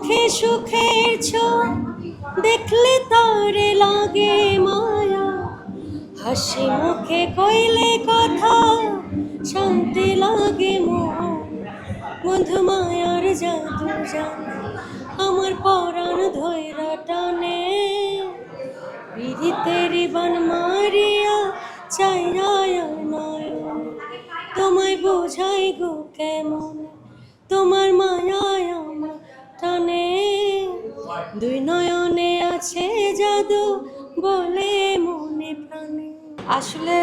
মুখে সুখের ছোঁয়া দেখলে তারে লাগে মায়া, হাসি মুখে কইলে কথা শান্তি লাগে মন। বন্ধু মায়ার জাদু জানে আমার পরাণ ধৈরা টানে, পিরিতেরি বান মারিয়া চাইয়া নয়ন, তোমায় বোঝাই গো কেমন তোমার মায়ায় আমার টানে। দুই নয়নে আছে জাদু বলে মনে প্রাণে। আসলে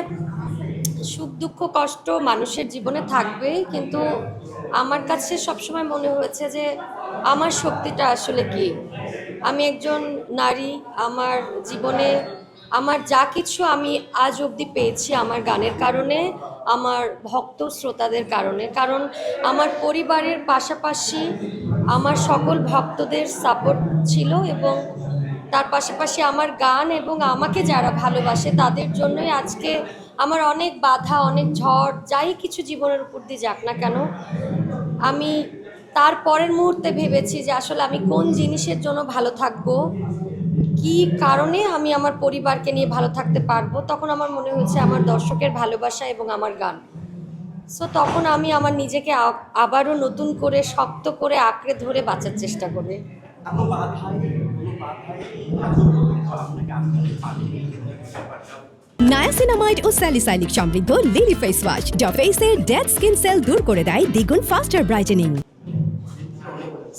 সুখ দুঃখ কষ্ট মানুষের জীবনে থাকবেই, কিন্তু আমার কাছে সবসময় মনে হয়েছে যে আমার শক্তিটা আসলে কি। আমি একজন নারী, আমার জীবনে আমার যা কিছু আমি আজ অবধি পেয়েছি আমার গানের কারণে, আমার ভক্ত শ্রোতাদের কারণে। কারণ আমার পরিবারের পাশাপাশি আমার সকল ভক্তদের সাপোর্ট ছিল, এবং তার পাশাপাশি আমার গান এবং আমাকে যারা ভালোবাসে তাদের জন্যই আজকে আমার অনেক বাধা, অনেক ঝড়, যাই কিছু জীবনের উপর দিয়ে যাক না কেন, আমি তার পরের মুহূর্তে ভেবেছি যে আসলে আমি কোন জিনিসের জন্য ভালো থাকবো, কি কারণে আমি আমার পরিবারকে নিয়ে ভালো থাকতে পারবো। তখন আমার মনে হয়েছে আমার দর্শকের ভালোবাসা এবং আমার গান। সো তখন আমি আমার নিজেকে আবারও নতুন করে শক্ত করে আঁকড়ে ধরে বাঁচার চেষ্টা করি। নায়াসিনামাইড ও স্যালিসাইলিক সমৃদ্ধ লিলি ফেস ওয়াশ যা ফেসের ডেড স্কিন সেল দূর করে দেয় দ্বিগুণ ফাস্টার ব্রাইটেনিং।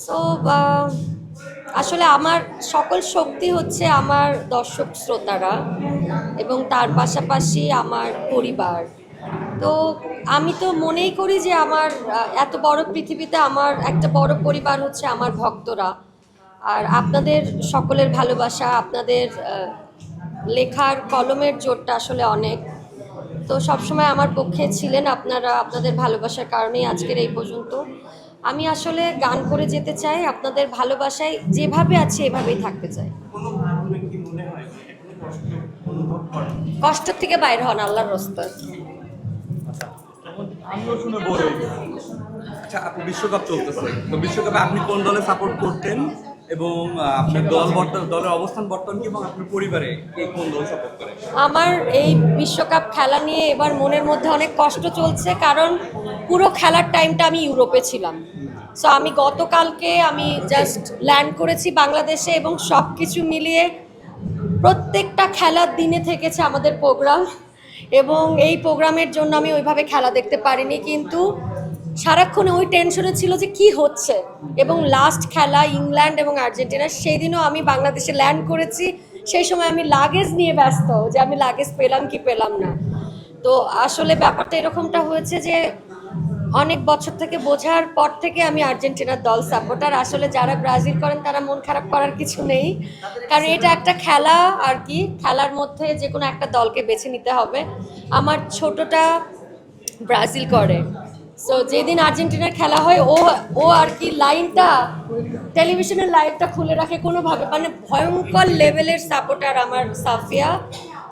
সো আসলে আমার সকল শক্তি হচ্ছে আমার দর্শক শ্রোতারা এবং তার পাশাপাশি আমার পরিবার। তো আমি তো মনেই করি যে আমার এত বড় পৃথিবীতে আমার একটা বড় পরিবার হচ্ছে আমার ভক্তরা, আর আপনাদের সকলের ভালোবাসা, আপনাদের লেখার কলমের জোরটা আসলে অনেক। তো সবসময় আমার পক্ষে ছিলেন আপনারা, আপনাদের ভালোবাসার কারণেই আজকের এই পর্যন্ত। আমি আসলে গান করে যেতে চাই, আপনাদের ভালোবাসায় যেভাবে আছে এভাবেই থাকতে চাই। কষ্ট থেকে বাইরে হন আল্লাহর রাস্তায়। আচ্ছা, আপনি বিশ্বকাপ চলতেছে, তো বিশ্বকাপে আপনি কোন দলে সাপোর্ট করতেন এবং আপনার দলের অবস্থান বর্তমান কি, এবং আপনার পরিবারে কে কোন দল সাপোর্ট করে? আমার এই বিশ্বকাপ খেলা নিয়ে এবার মনের মধ্যে অনেক কষ্ট চলছে, কারণ পুরো খেলার টাইমটা আমি ইউরোপে ছিলাম। সো আমি গতকালকে আমি জাস্ট ল্যান্ড করেছি বাংলাদেশে, এবং সব কিছু মিলিয়ে প্রত্যেকটা খেলার দিনে থেকেছে আমাদের প্রোগ্রাম, এবং এই প্রোগ্রামের জন্য আমি ওইভাবে খেলা দেখতে পারিনি। কিন্তু সারাক্ষণ ওই টেনশনে ছিল যে কি হচ্ছে, এবং লাস্ট খেলা ইংল্যান্ড এবং আর্জেন্টিনা, সেই দিনও আমি বাংলাদেশে ল্যান্ড করেছি। সেই সময় আমি লাগেজ নিয়ে ব্যস্ত, যে আমি লাগেজ পেলাম কি পেলাম না। তো আসলে ব্যাপারটা এরকমটা হয়েছে যে অনেক বছর থেকে বোঝার পর থেকে আমি আর্জেন্টিনার দল সাপোর্টার। আসলে যারা ব্রাজিল করেন তারা মন খারাপ করার কিছু নেই, কারণ এটা একটা খেলা আর কি, খেলার মধ্যে যে কোনো একটা দলকে বেছে নিতে হবে। আমার ছোটটা ব্রাজিল করে, সো যেদিন আর্জেন্টিনার খেলা হয় ও আর কি লাইনটা, টেলিভিশনের লাইনটা খুলে রাখে কোনোভাবে, মানে ভয়ঙ্কর লেভেলের সাপোর্টার আমার সাফিয়া।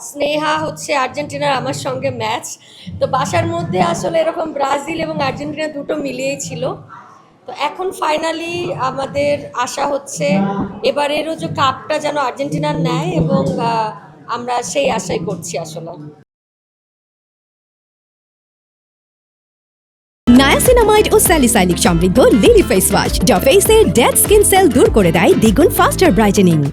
স্নেহা হচ্ছে আর্জেন্টিনার আমার সঙ্গে ম্যাচ। তো বাসার মধ্যে আসলে এরকম ব্রাজিল এবং আর্জেন্টিনা দুটো মিলিয়েই ছিল। তো এখন ফাইনালি আমাদের আশা হচ্ছে এবারেরও যে কাপটা যেন আর্জেন্টিনার নেয়, এবং আমরা সেই আশাই করছি আসলে। নায়াসিনামাইড ও স্যালিসাইলিক সমৃদ্ধ লিলি ফেস ওয়াশ যা ফেসের ডেড স্কিন সেল দূর করে দেয় দ্বিগুণ ফাস্টার ব্রাইটেনিং।